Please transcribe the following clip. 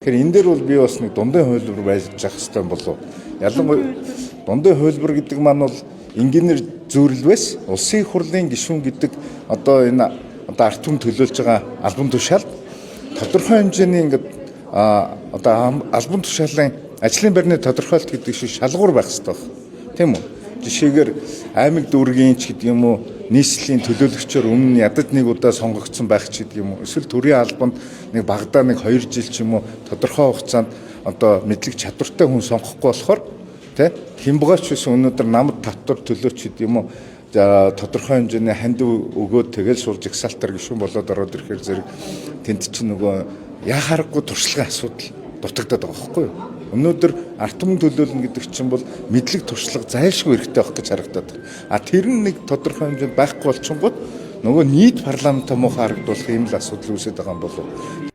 Тэгэхээр энэ дээр бол би бас нэг дундын хувилбар байж зах хэрэгтэй болов. Ялангуяа дундын хувилбар гэдэг маань бол инженер зөвлөлвэс улсын их хурлын гишүүн гэдэг одоо энэ ард түмэн төлөөлж байгаа албан тушаал тодорхой хэмжээний ингээд одоо албан тушаалын ажлын байрны тодорхойлт гэдэг шиг шалгуур байх хэрэгтэй байна. Тийм үү? Жишээгээр аймаг дүүргийн ч гэдэг юм уу нийслэлийн төлөөлөгчөөр өмнө ядаж нэг удаа сонгогдсон байх ч гэдэг юм уу эсвэл төрийн албанд нэг багадаа нэг 2 жил ч юм уу тодорхой хугацаанд одоо мэдлэг чадвартай хүн сонгохгүй болохоор хэмбгаач байсан өнөөдөр намд татвар төлөөч гэдэг юм уу тодорхой хэмжээний ханд өгөөд тэгэл суулж жагсаалтар гişүүн болоод ороод ирэхээр зэрэг тэнд чинь нөгөө яа харахгүй туршлагын асуудал дутагдаад байгаа байхгүй юу? Өнөөдөр ард түмэн төлөөлнө гэдэг чинь бол мэдлэг туршлага зайлшгүй хэрэгтэй байх гэж харагдаад байна. Тэр нь нэг тодорхой хэмжээнд байхгүй болчихгоот нөгөө нийт парламентаа муухай харагдуулах юм л асуудал үүсэж байгаа юм болов.